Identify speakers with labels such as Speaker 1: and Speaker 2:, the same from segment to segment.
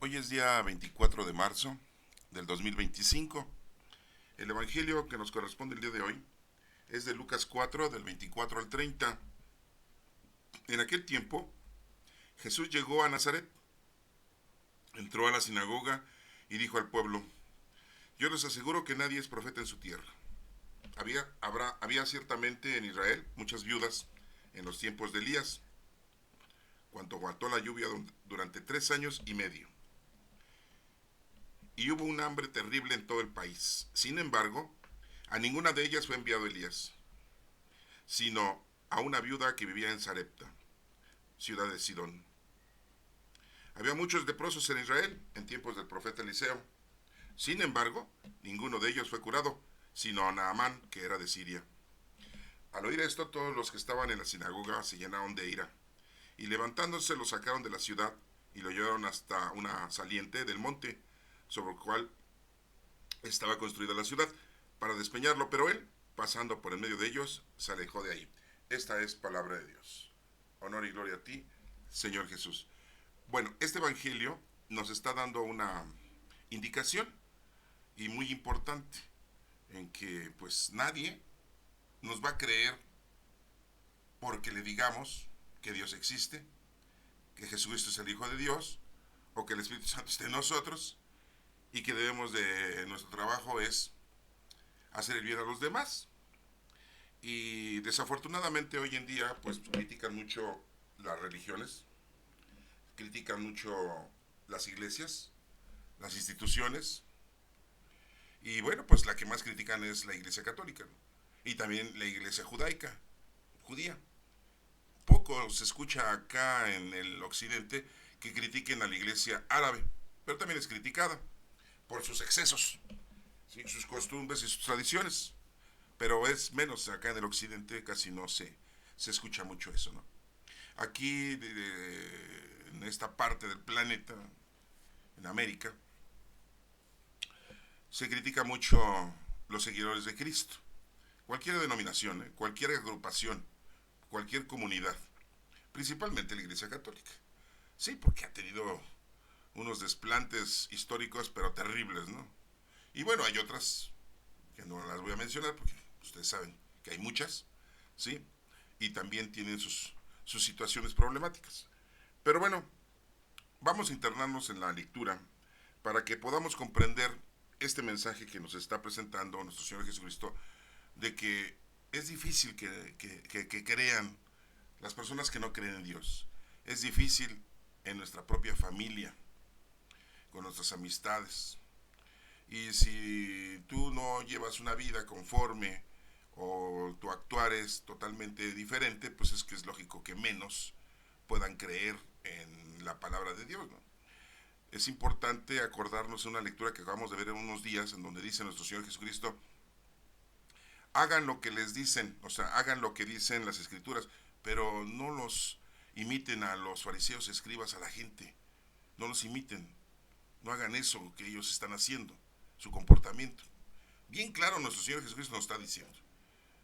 Speaker 1: Hoy es día 24 de marzo del 2025. El evangelio que nos corresponde el día de hoy es de Lucas 4, del 24 al 30. En aquel tiempo, Jesús llegó a Nazaret, entró a la sinagoga y dijo al pueblo: Yo les aseguro que nadie es profeta en su tierra. Había ciertamente en Israel muchas viudas en los tiempos de Elías, cuando aguantó la lluvia durante 3 años y medio. Y hubo un hambre terrible en todo el país. Sin embargo, a ninguna de ellas fue enviado Elías, sino a una viuda que vivía en Sarepta, ciudad de Sidón. Había muchos leprosos en Israel en tiempos del profeta Eliseo. Sin embargo, ninguno de ellos fue curado, sino a Naamán, que era de Siria. Al oír esto, todos los que estaban en la sinagoga se llenaron de ira, y levantándose lo sacaron de la ciudad y lo llevaron hasta una saliente del monte, sobre el cual estaba construida la ciudad, para despeñarlo, pero él, pasando por en medio de ellos, se alejó de ahí. Esta es palabra de Dios. Honor y gloria a ti, Señor Jesús. Bueno, este evangelio nos está dando una indicación y muy importante en que pues nadie nos va a creer porque le digamos que Dios existe, que Jesucristo es el Hijo de Dios o que el Espíritu Santo esté en nosotros y que nuestro trabajo es hacer el bien a los demás. Y desafortunadamente hoy en día pues critican mucho las religiones, critican mucho las iglesias, las instituciones, y bueno, pues la que más critican es la iglesia católica, ¿no? Y también la iglesia judía. Poco se escucha acá en el occidente que critiquen a la iglesia árabe, pero también es criticada por sus excesos, ¿sí? Sus costumbres y sus tradiciones, pero es menos acá en el occidente, casi no se escucha mucho eso, ¿no? Aquí, en esta parte del planeta, en América, se critica mucho los seguidores de Cristo. Cualquier denominación, cualquier agrupación, cualquier comunidad, principalmente la Iglesia Católica. Sí, porque ha tenido unos desplantes históricos, pero terribles, ¿no? Y bueno, hay otras que no las voy a mencionar porque ustedes saben que hay muchas, ¿sí? Y también tienen sus situaciones problemáticas. Pero bueno, vamos a internarnos en la lectura para que podamos comprender este mensaje que nos está presentando nuestro Señor Jesucristo, de que es difícil que crean las personas que no creen en Dios. Es difícil en nuestra propia familia, con nuestras amistades. Y si tú no llevas una vida conforme o tu actuar es totalmente diferente, pues es que es lógico que menos puedan creer en la palabra de Dios, ¿no? Es importante acordarnos de una lectura que acabamos de ver en unos días, en donde dice nuestro Señor Jesucristo: hagan lo que les dicen, o sea, hagan lo que dicen las escrituras, pero no los imiten a los fariseos, escribas, a la gente. No los imiten, no hagan eso que ellos están haciendo, su comportamiento. Bien claro, nuestro Señor Jesucristo nos está diciendo,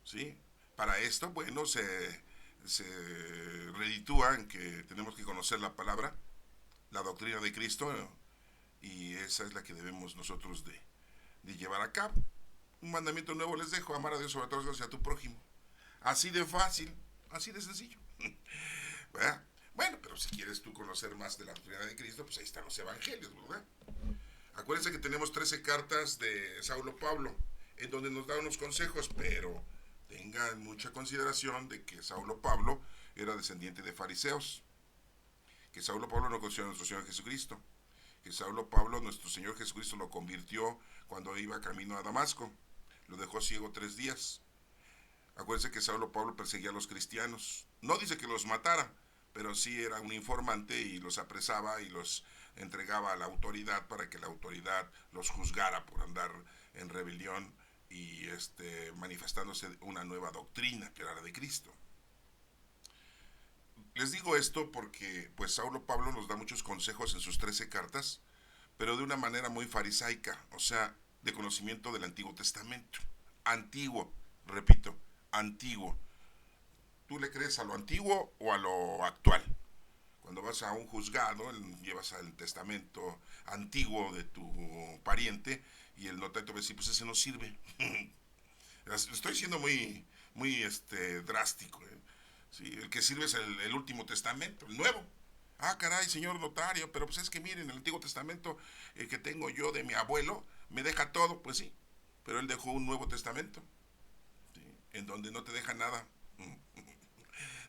Speaker 1: ¿sí? Para esto, bueno, se reditúa en que tenemos que conocer la palabra, la doctrina de Cristo, y esa es la que debemos nosotros de llevar a cabo. Un mandamiento nuevo les dejo: amar a Dios sobre todas las cosas y a tu prójimo. Así de fácil, así de sencillo. ¿Verdad? Bueno, pero si quieres tú conocer más de la doctrina de Cristo, pues ahí están los evangelios, ¿verdad? Acuérdense que tenemos 13 cartas de Saulo Pablo, en donde nos da unos consejos, pero tengan mucha consideración de que Saulo Pablo era descendiente de fariseos, que Saulo Pablo no conoció a nuestro Señor Jesucristo, que Saulo Pablo, nuestro Señor Jesucristo, lo convirtió cuando iba camino a Damasco, lo dejó ciego 3 días. Acuérdense que Saulo Pablo perseguía a los cristianos, no dice que los matara, pero sí era un informante y los apresaba y los entregaba a la autoridad para que la autoridad los juzgara por andar en rebelión y manifestándose una nueva doctrina que era la de Cristo. Les digo esto porque pues Saulo Pablo nos da muchos consejos en sus 13 cartas, pero de una manera muy farisaica, o sea, de conocimiento del Antiguo Testamento. Antiguo, repito, antiguo. ¿Tú le crees a lo antiguo o a lo actual? Cuando vas a un juzgado, llevas el testamento antiguo de tu pariente y el notario te va a decir, pues ese no sirve. Estoy siendo muy drástico. Sí, el que sirve es el último testamento, el nuevo. Ah, caray, señor notario, pero pues es que miren, el Antiguo Testamento que tengo yo de mi abuelo me deja todo, pues sí, pero él dejó un Nuevo Testamento, ¿sí? En donde no te deja nada.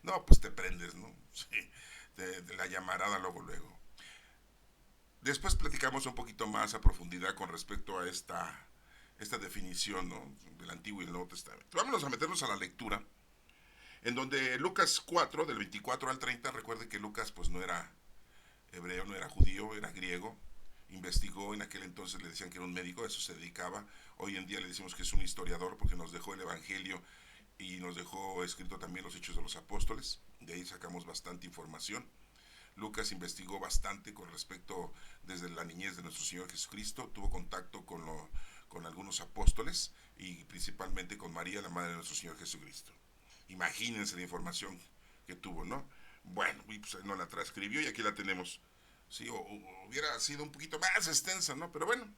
Speaker 1: No, pues te prendes, ¿no? Sí, de la llamarada luego, luego. Después platicamos un poquito más a profundidad con respecto a esta definición, ¿no? Del Antiguo y el Nuevo Testamento. Vámonos a meternos a la lectura, en donde Lucas 4, del 24 al 30, recuerde que Lucas pues no era hebreo, no era judío, era griego, investigó, en aquel entonces le decían que era un médico, a eso se dedicaba, hoy en día le decimos que es un historiador porque nos dejó el Evangelio y nos dejó escrito también los Hechos de los Apóstoles, de ahí sacamos bastante información. Lucas investigó bastante con respecto desde la niñez de nuestro Señor Jesucristo, tuvo contacto con algunos apóstoles y principalmente con María, la madre de nuestro Señor Jesucristo. Imagínense la información que tuvo, ¿no? Bueno, y pues no la transcribió y aquí la tenemos. Sí, hubiera sido un poquito más extensa, ¿no? Pero bueno,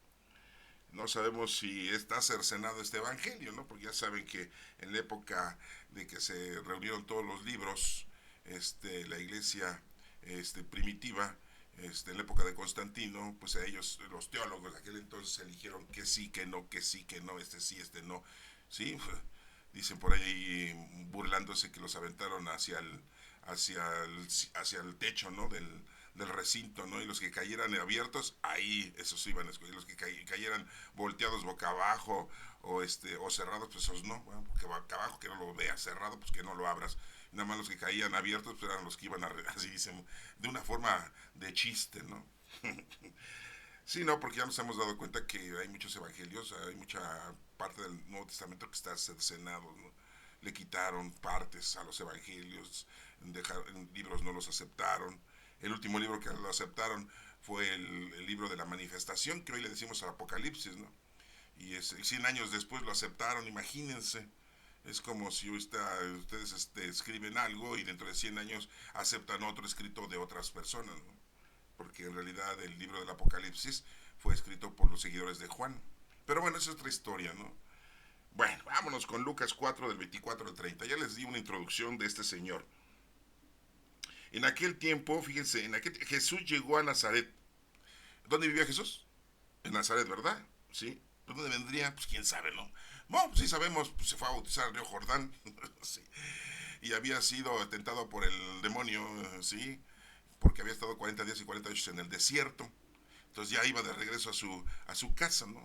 Speaker 1: no sabemos si está cercenado este evangelio, ¿no? Porque ya saben que en la época de que se reunieron todos los libros, la iglesia primitiva, en la época de Constantino, pues a ellos, los teólogos de aquel entonces eligieron que sí, que no, que sí, que no, sí, no, ¿sí? Dicen por ahí burlándose que los aventaron hacia el techo, ¿no? Del recinto, ¿no? Y los que cayeran abiertos, ahí esos iban a escoger. Los que cayeran volteados boca abajo o cerrados, pues esos no. Bueno, porque boca abajo que no lo veas, cerrado, pues que no lo abras. Nada más los que caían abiertos, pues eran los que iban así dicen, de una forma de chiste, ¿no? Sí, no, porque ya nos hemos dado cuenta que hay muchos evangelios, hay mucha parte del Nuevo Testamento que está cercenado, ¿no? Le quitaron partes a los evangelios, libros no los aceptaron. El último libro que lo aceptaron fue el libro de la manifestación, que hoy le decimos al Apocalipsis, ¿no? Y 100 años después lo aceptaron, imagínense. Es como si ustedes escriben algo y dentro de 100 años aceptan otro escrito de otras personas, ¿no? Porque en realidad el libro del Apocalipsis fue escrito por los seguidores de Juan. Pero bueno, esa es otra historia, ¿no? Bueno, vámonos con Lucas 4 del 24 al 30. Ya les di una introducción de este señor. En aquel tiempo, fíjense, Jesús llegó a Nazaret. ¿Dónde vivía Jesús? En Nazaret, ¿verdad? Sí. ¿Por dónde vendría? Pues quién sabe, ¿no? Bueno, pues sí sabemos, pues se fue a bautizar al río Jordán. Sí. Y había sido tentado por el demonio, sí, porque había estado 40 días y 40 noches en el desierto. Entonces ya iba de regreso a su casa, ¿no?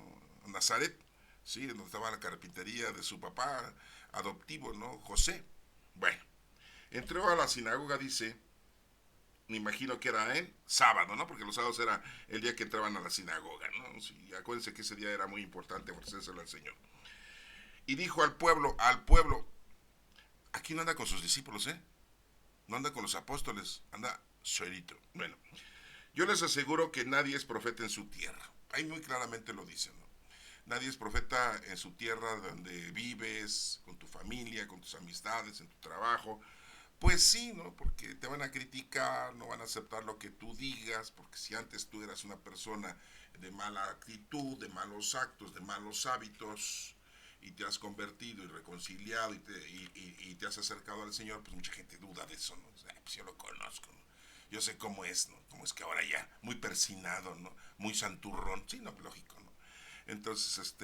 Speaker 1: A Nazaret, sí, donde estaba la carpintería de su papá adoptivo, ¿no? José. Bueno, entró a la sinagoga, dice, me imagino que era en sábado, ¿no? Porque los sábados era el día que entraban a la sinagoga, ¿no? Sí, acuérdense que ese día era muy importante ofrecérselo al Señor. Y dijo al pueblo, aquí no anda con sus discípulos, ¿eh? No anda con los apóstoles, anda solito. Bueno, yo les aseguro que nadie es profeta en su tierra. Ahí muy claramente lo dicen, ¿no? Nadie es profeta en su tierra donde vives, con tu familia, con tus amistades, en tu trabajo. Pues sí, ¿no? Porque te van a criticar, no van a aceptar lo que tú digas, porque si antes tú eras una persona de mala actitud, de malos actos, de malos hábitos, y te has convertido y reconciliado y te has acercado al Señor, pues mucha gente duda de eso, ¿no? O sea, pues yo lo conozco, ¿no? Yo sé cómo es, ¿no? Cómo es que ahora ya, muy persinado, ¿no? Muy santurrón, sí, no, lógico, ¿no? Entonces,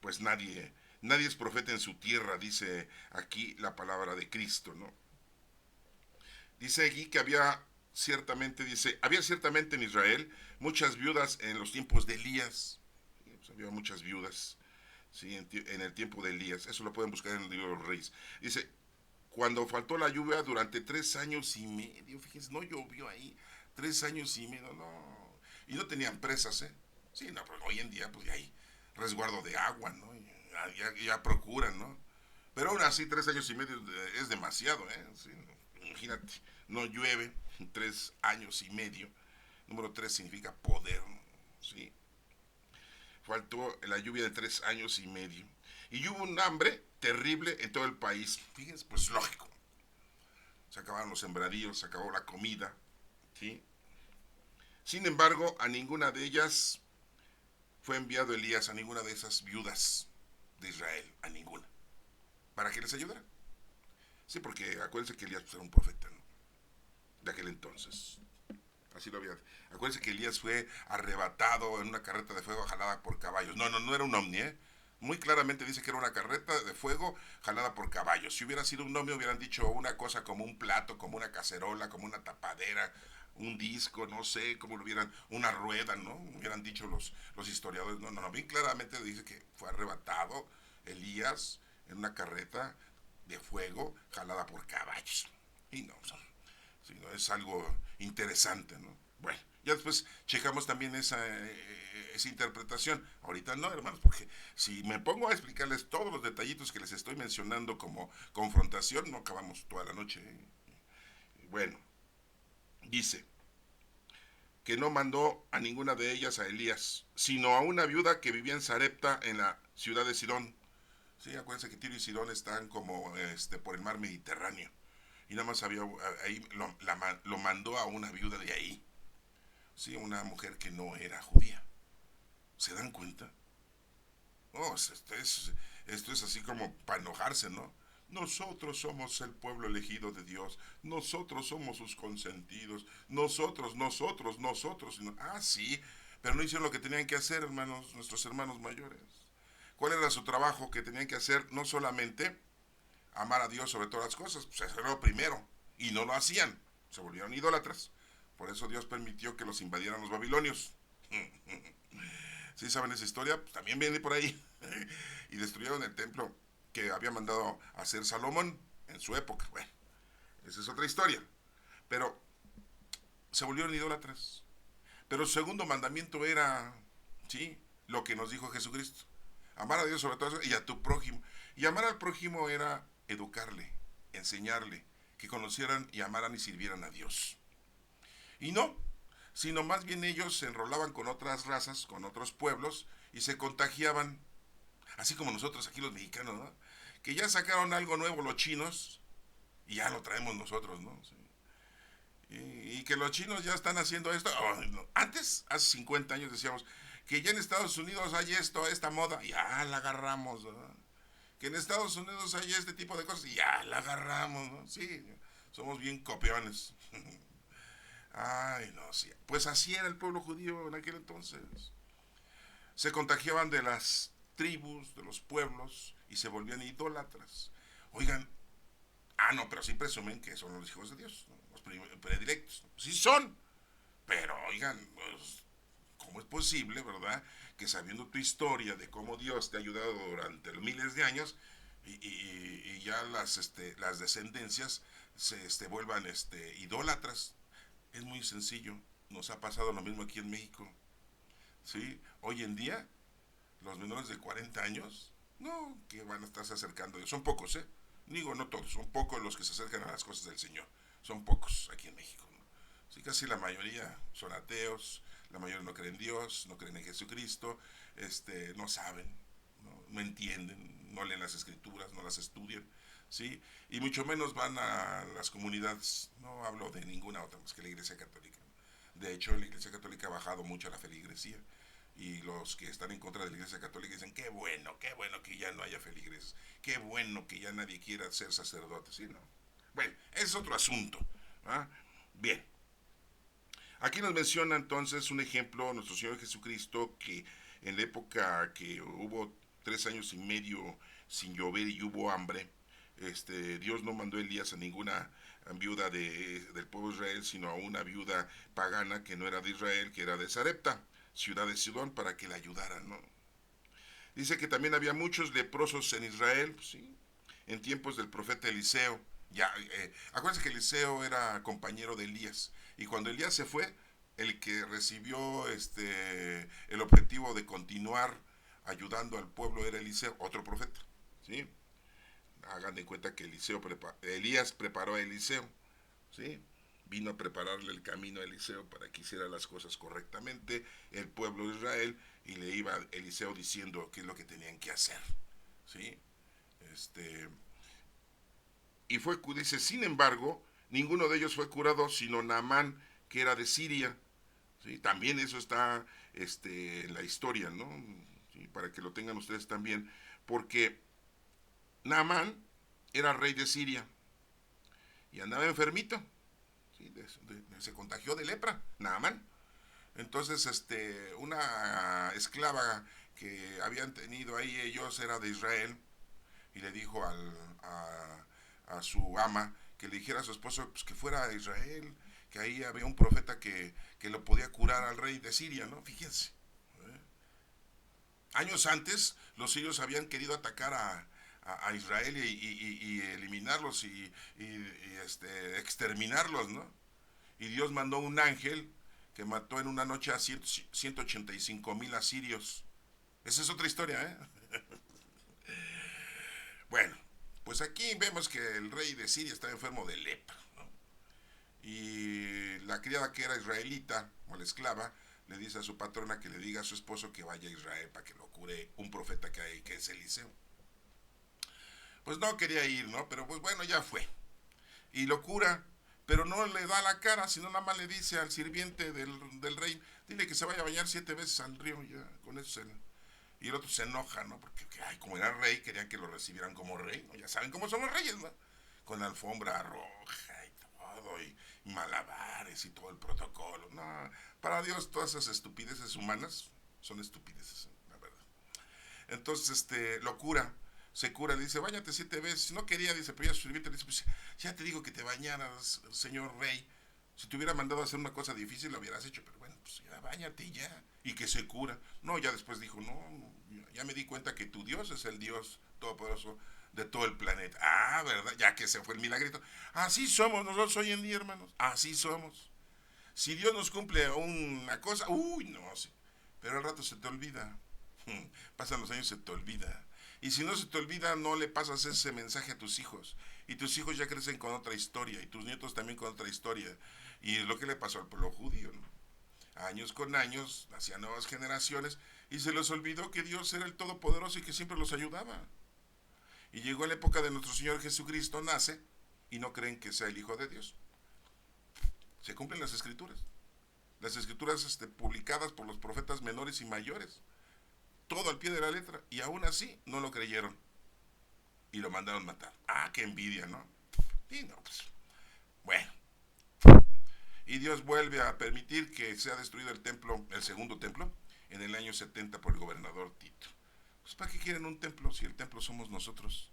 Speaker 1: pues nadie es profeta en su tierra, dice aquí la palabra de Cristo, ¿no? Dice aquí que había ciertamente en Israel muchas viudas en los tiempos de Elías. Sí, pues había muchas viudas, sí, en el tiempo de Elías. Eso lo pueden buscar en el libro de los Reyes. Dice, cuando faltó la lluvia durante 3 años y medio, fíjense, no llovió ahí, 3 años y medio, no. Y no tenían presas, ¿eh? Sí, no, pero hoy en día pues ya hay resguardo de agua, ¿no? Ya procuran, ¿no? Pero aún así 3 años y medio es demasiado, ¿eh? Sí, imagínate, no llueve 3 años y medio. Número 3 significa poder, ¿no? Sí. Faltó la lluvia de 3 años y medio. Y hubo un hambre terrible en todo el país. Fíjense, pues lógico. Se acabaron los sembradíos, se acabó la comida. ¿sí? Sin embargo, a ninguna de ellas fue enviado Elías, a ninguna de esas viudas de Israel, a ninguna, para que les ayudara. Sí, porque acuérdense que Elías pues, era un profeta, ¿no? De aquel entonces. Así lo había. Acuérdense que Elías fue arrebatado en una carreta de fuego jalada por caballos. No, no, no era un ovni, ¿eh? Muy claramente dice que era una carreta de fuego jalada por caballos. Si hubiera sido un ovni, hubieran dicho una cosa como un plato, como una cacerola, como una tapadera, un disco, no sé, como lo hubieran, una rueda, ¿no? Hubieran dicho los historiadores. No, no, no. Bien claramente dice que fue arrebatado Elías en una carreta de fuego jalada por caballos. Y no, son sí, ¿no? Es algo interesante, ¿no? Bueno, ya después checamos también esa interpretación. Ahorita no, hermanos, porque si me pongo a explicarles todos los detallitos que les estoy mencionando como confrontación, no acabamos toda la noche. ¿Eh? Bueno, dice que no mandó a ninguna de ellas a Elías, sino a una viuda que vivía en Sarepta, en la ciudad de Sidón. Sí, acuérdense que Tiro y Sidón están como por el mar Mediterráneo. Y nada más había ahí lo mandó a una viuda de ahí, sí, una mujer que no era judía. ¿Se dan cuenta? Oh, esto es así como para enojarse, ¿no? Nosotros somos el pueblo elegido de Dios, nosotros somos sus consentidos, nosotros. Ah, sí, pero no hicieron lo que tenían que hacer, hermanos, nuestros hermanos mayores. ¿Cuál era su trabajo que tenían que hacer? No solamente amar a Dios sobre todas las cosas, pues eso era lo primero, y no lo hacían, se volvieron idólatras. Por eso Dios permitió que los invadieran los babilonios. ¿Sí saben esa historia? Pues también viene por ahí. Y destruyeron el templo que había mandado hacer Salomón en su época. Bueno, esa es otra historia. Pero se volvieron idólatras. Pero el segundo mandamiento era, ¿sí? Lo que nos dijo Jesucristo. Amar a Dios sobre todo y a tu prójimo. Y amar al prójimo era educarle, enseñarle, que conocieran y amaran y sirvieran a Dios. Y no, sino más bien ellos se enrolaban con otras razas, con otros pueblos, y se contagiaban, así como nosotros aquí los mexicanos, ¿no? Que ya sacaron algo nuevo los chinos, y ya lo traemos nosotros, ¿no? Sí. Y que los chinos ya están haciendo esto. Oh, no. Antes, hace 50 años decíamos que ya en Estados Unidos hay esto, esta moda, ya la agarramos, ¿verdad? Que en Estados Unidos hay este tipo de cosas, ya la agarramos, ¿no? Sí, somos bien copiones. Ay, no, sí. Pues así era el pueblo judío en aquel entonces. Se contagiaban de las tribus, de los pueblos, y se volvían idólatras. Oigan, no, pero sí presumen que son los hijos de Dios, ¿no? Los predilectos. Sí son, pero oigan, pues, ¿cómo es posible, verdad? Que sabiendo tu historia de cómo Dios te ha ayudado durante los miles de años y ya las descendencias se vuelvan idólatras. Es muy sencillo. Nos ha pasado lo mismo aquí en México. ¿Sí? Hoy en día, los menores de 40 años, no, que van a estarse acercando. Son pocos, ¿eh? Digo, no todos, son pocos los que se acercan a las cosas del Señor. Son pocos aquí en México, ¿no? Sí, casi la mayoría son ateos, la mayoría no creen en Dios, no creen en Jesucristo, no saben, no entienden, no leen las escrituras, no las estudian, ¿sí? Y mucho menos van a las comunidades, no hablo de ninguna otra más que la Iglesia Católica. De hecho, la Iglesia Católica ha bajado mucho la feligresía y los que están en contra de la Iglesia Católica dicen qué bueno que ya no haya feligreses, qué bueno que ya nadie quiera ser sacerdote, ¿sí? ¿No? Bueno, es otro asunto. ¿Ah? Bien, aquí nos menciona entonces un ejemplo, nuestro Señor Jesucristo, que en la época que hubo 3 años y medio sin llover y hubo hambre, Dios no mandó a Elías a ninguna viuda del pueblo de Israel, sino a una viuda pagana que no era de Israel, que era de Sarepta, ciudad de Sidón, para que la ayudaran, ¿no? Dice que también había muchos leprosos en Israel, pues, ¿sí? En tiempos del profeta Eliseo. Ya, acuérdense que Eliseo era compañero de Elías, y cuando Elías se fue, el que recibió el objetivo de continuar ayudando al pueblo era Eliseo, otro profeta, ¿sí? Hagan de cuenta que Elías preparó a Eliseo, ¿sí? Vino a prepararle el camino a Eliseo para que hiciera las cosas correctamente, el pueblo de Israel, y le iba a Eliseo diciendo qué es lo que tenían que hacer, ¿sí? Y dice, sin embargo, ninguno de ellos fue curado, sino Naamán, que era de Siria. ¿Sí? También eso está en la historia, ¿no? ¿Sí? Para que lo tengan ustedes también, porque Naamán era rey de Siria y andaba enfermito, ¿sí? Se contagió de lepra, Naamán. Entonces, una esclava que habían tenido ahí ellos era de Israel y le dijo a su ama que le dijera a su esposo pues, que fuera a Israel, que ahí había un profeta que lo podía curar al rey de Siria, ¿no? Fíjense. Años antes, los sirios habían querido atacar a Israel y eliminarlos exterminarlos, ¿no? Y Dios mandó un ángel que mató en una noche a 185,000 asirios. Esa es otra historia, ¿eh? Bueno, pues aquí vemos que el rey de Siria estaba enfermo de lepra, ¿no? Y la criada que era israelita, o la esclava, le dice a su patrona que le diga a su esposo que vaya a Israel para que lo cure un profeta que hay, que es Eliseo. Pues no quería ir, ¿no? Pero pues bueno, ya fue. Y lo cura, pero no le da la cara, sino nada más le dice al sirviente del rey, dile que se vaya a bañar 7 veces al río, ya, con eso y el otro se enoja, ¿no? Porque, ay, como era rey, querían que lo recibieran como rey, ¿no? Ya saben cómo son los reyes, ¿no? Con la alfombra roja y todo, y malabares y todo el protocolo. No, para Dios todas esas estupideces humanas son estupideces, la verdad. Entonces, lo cura, se cura, le dice, báñate 7 veces. No quería, dice, pero ya su sirviente le dice, pues ya te digo que te bañaras, señor rey. Si te hubiera mandado a hacer una cosa difícil, lo hubieras hecho, pero bueno, pues ya báñate y ya. Y que se cura. No, ya después dijo, no, ya me di cuenta que tu Dios es el Dios todopoderoso de todo el planeta. Ah, ¿verdad? Ya que se fue el milagrito. Así somos nosotros hoy en día, hermanos. Así somos. Si Dios nos cumple una cosa, uy, no, sí. Pero al rato se te olvida. Pasan los años, se te olvida. Y si no se te olvida, no le pasas ese mensaje a tus hijos. Y tus hijos ya crecen con otra historia. Y tus nietos también con otra historia. Y es lo que le pasó al pueblo judío, ¿no? Años con años, hacían nuevas generaciones. Y se les olvidó que Dios era el Todopoderoso y que siempre los ayudaba. Y llegó la época de nuestro Señor Jesucristo, nace. Y no creen que sea el Hijo de Dios. Se cumplen las escrituras. Las escrituras publicadas por los profetas menores y mayores. Todo al pie de la letra. Y aún así no lo creyeron. Y lo mandaron matar. Ah, qué envidia, ¿no? Y no, pues, bueno. Y Dios vuelve a permitir que sea destruido el templo, el segundo templo, en el año 70 por el gobernador Tito. Pues ¿para qué quieren un templo si el templo somos nosotros?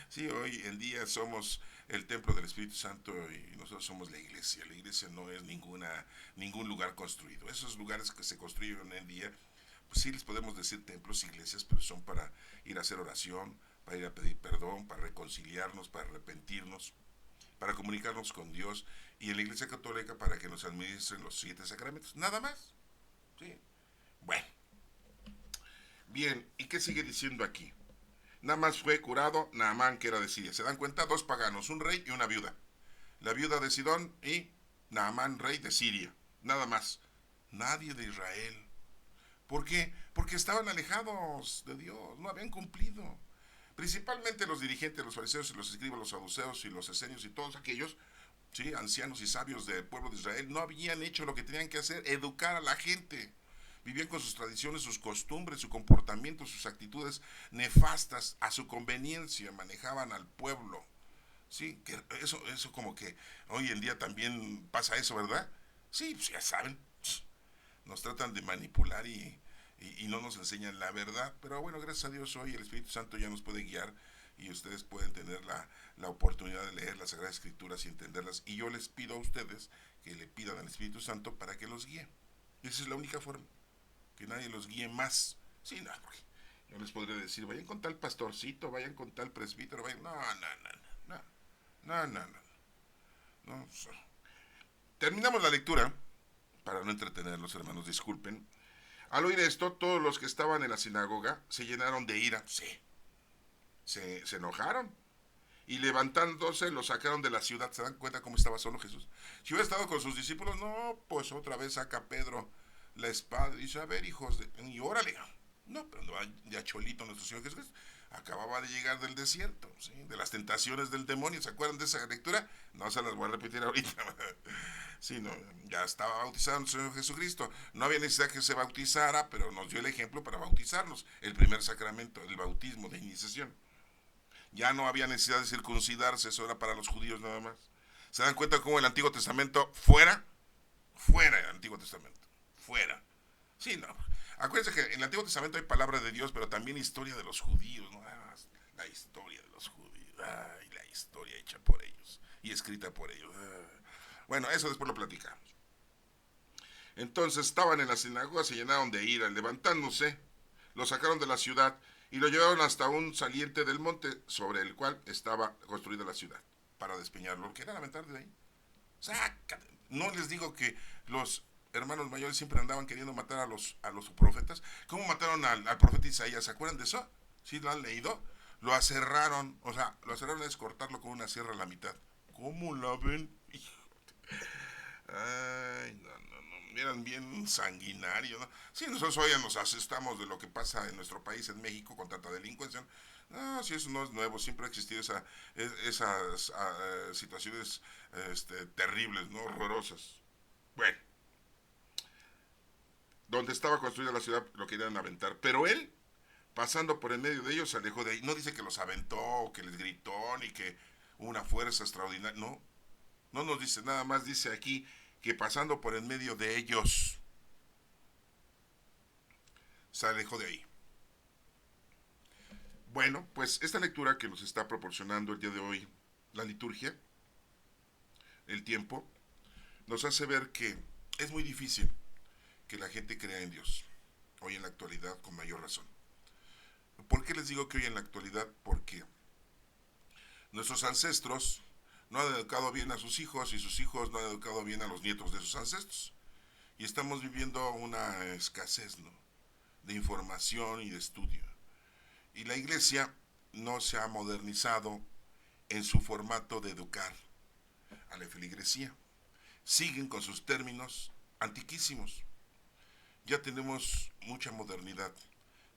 Speaker 1: Sí, hoy en día somos el templo del Espíritu Santo y nosotros somos la iglesia. La iglesia no es ningún lugar construido. Esos lugares que se construyen hoy en día, pues sí les podemos decir templos, iglesias, pero son para ir a hacer oración, para ir a pedir perdón, para reconciliarnos, para arrepentirnos, para comunicarnos con Dios, y en la Iglesia Católica para que nos administren los 7 sacramentos. Nada más. ¿Sí? Bueno. Bien, ¿y qué sigue diciendo aquí? Nada más fue curado Naamán, que era de Siria. ¿Se dan cuenta? 2 paganos, un rey y una viuda. La viuda de Sidón y Naamán, rey de Siria. Nada más. Nadie de Israel. ¿Por qué? Porque estaban alejados de Dios, no habían cumplido. Principalmente los dirigentes, los fariseos y los escribas, los saduceos y los esenios y todos aquellos, ¿sí? Ancianos y sabios del pueblo de Israel, no habían hecho lo que tenían que hacer, educar a la gente. Vivían con sus tradiciones, sus costumbres, su comportamiento, sus actitudes nefastas, a su conveniencia, manejaban al pueblo. Sí, que eso como que hoy en día también pasa eso, ¿verdad? Sí, pues ya saben, nos tratan de manipular y no nos enseñan la verdad, pero bueno, gracias a Dios hoy el Espíritu Santo ya nos puede guiar y ustedes pueden tener la oportunidad de leer las Sagradas Escrituras y entenderlas, y yo les pido a ustedes que le pidan al Espíritu Santo para que los guíe. Esa es la única forma, que nadie los guíe más. Sí, no, porque yo les podría decir, vayan con tal pastorcito, vayan con tal presbítero, vayan, no. Terminamos la lectura, para no entretenerlos, hermanos, disculpen. Al oír esto, todos los que estaban en la sinagoga se llenaron de ira. Sí, se enojaron. Y levantándose, lo sacaron de la ciudad. ¿Se dan cuenta cómo estaba solo Jesús? Si hubiera estado con sus discípulos, no, pues otra vez saca Pedro la espada y dice, a ver, hijos de... Y órale. No, pero no, ya cholito nuestro Señor Jesús. acababa de llegar del desierto, ¿sí? De las tentaciones del demonio. ¿Se acuerdan de esa lectura? No se las voy a repetir ahorita. Sí, no, ya estaba bautizado el Señor Jesucristo. No había necesidad que se bautizara, pero nos dio el ejemplo para bautizarnos. El primer sacramento, el bautismo de iniciación. Ya no había necesidad de circuncidarse, eso era para los judíos nada más. ¿Se dan cuenta cómo el Antiguo Testamento fuera el Antiguo Testamento, fuera? Sí, no. Acuérdense que en el Antiguo Testamento hay palabra de Dios, pero también historia de los judíos, ¿no? La historia de los judíos, ay, la historia hecha por ellos y escrita por ellos. Bueno, eso después lo platicamos. Entonces estaban en la sinagoga, se llenaron de ira, levantándose, lo sacaron de la ciudad y lo llevaron hasta un saliente del monte sobre el cual estaba construida la ciudad, para despeñarlo. ¿Lo querían aventar de ahí? Sácate. No les digo que los hermanos mayores siempre andaban queriendo matar a los profetas. ¿Cómo mataron al profeta Isaías? ¿Se acuerdan de eso? ¿Sí lo han leído? Lo aserraron, o sea, lo aserraron es cortarlo con una sierra a la mitad. ¿Cómo la ven? Ay, no, eran bien sanguinarios, ¿no? Sí, nosotros hoy nos asustamos de lo que pasa en nuestro país, en México, con tanta delincuencia. No, sí, eso no es nuevo, siempre ha existido esas situaciones terribles, ¿no? Horrorosas. Bueno, donde estaba construida la ciudad lo querían aventar, pero él, pasando por en medio de ellos, se alejó de ahí. No dice que los aventó, o que les gritó, ni que una fuerza extraordinaria, no, no nos dice, nada más dice aquí que pasando por en medio de ellos, se alejó de ahí. Bueno, pues esta lectura que nos está proporcionando el día de hoy, la liturgia, el tiempo, nos hace ver que es muy difícil que la gente crea en Dios, hoy en la actualidad con mayor razón. ¿Por qué les digo que hoy en la actualidad? Porque nuestros ancestros no han educado bien a sus hijos y sus hijos no han educado bien a los nietos de sus ancestros. Y estamos viviendo una escasez, ¿no?, de información y de estudio. Y la iglesia no se ha modernizado en su formato de educar a la feligresía. Siguen con sus términos antiquísimos. Ya tenemos mucha modernidad.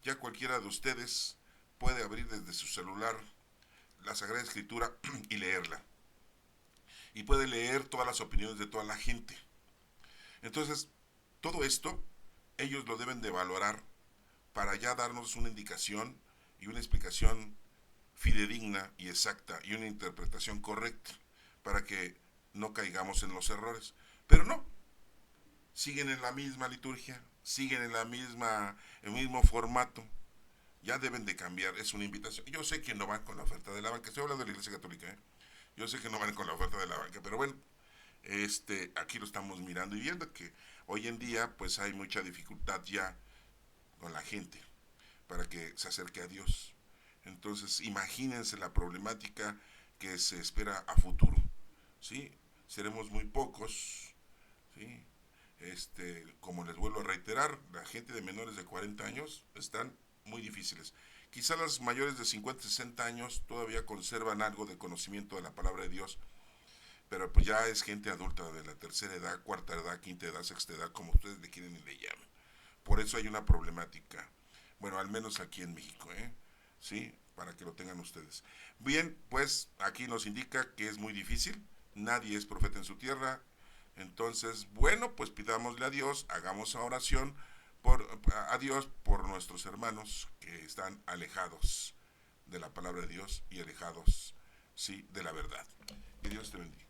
Speaker 1: Ya cualquiera de ustedes puede abrir desde su celular la Sagrada Escritura y leerla. Y puede leer todas las opiniones de toda la gente. Entonces, todo esto ellos lo deben de valorar para ya darnos una indicación y una explicación fidedigna y exacta y una interpretación correcta para que no caigamos en los errores. Pero no, siguen en la misma liturgia, siguen en el mismo formato. Ya deben de cambiar, es una invitación. Yo sé que no van con la oferta de la banca, estoy hablando de la Iglesia Católica, ¿eh? Yo sé que no van con la oferta de la banca, pero bueno, aquí lo estamos mirando y viendo que hoy en día pues hay mucha dificultad ya con la gente para que se acerque a Dios. Entonces, imagínense la problemática que se espera a futuro, ¿sí? Seremos muy pocos, ¿sí? Como les vuelvo a reiterar, la gente de menores de 40 años están muy difíciles. Quizá las mayores de 50, 60 años todavía conservan algo de conocimiento de la palabra de Dios, pero pues ya es gente adulta de la tercera edad, cuarta edad, quinta edad, sexta edad, como ustedes le quieren y le llamen. Por eso hay una problemática. Bueno, al menos aquí en México, ¿eh? Sí, para que lo tengan ustedes. Bien, pues aquí nos indica que es muy difícil, nadie es profeta en su tierra. Entonces, bueno, pues pidámosle a Dios, hagamos oración a Dios por nuestros hermanos que están alejados de la palabra de Dios y alejados, sí, de la verdad. Que Dios te bendiga.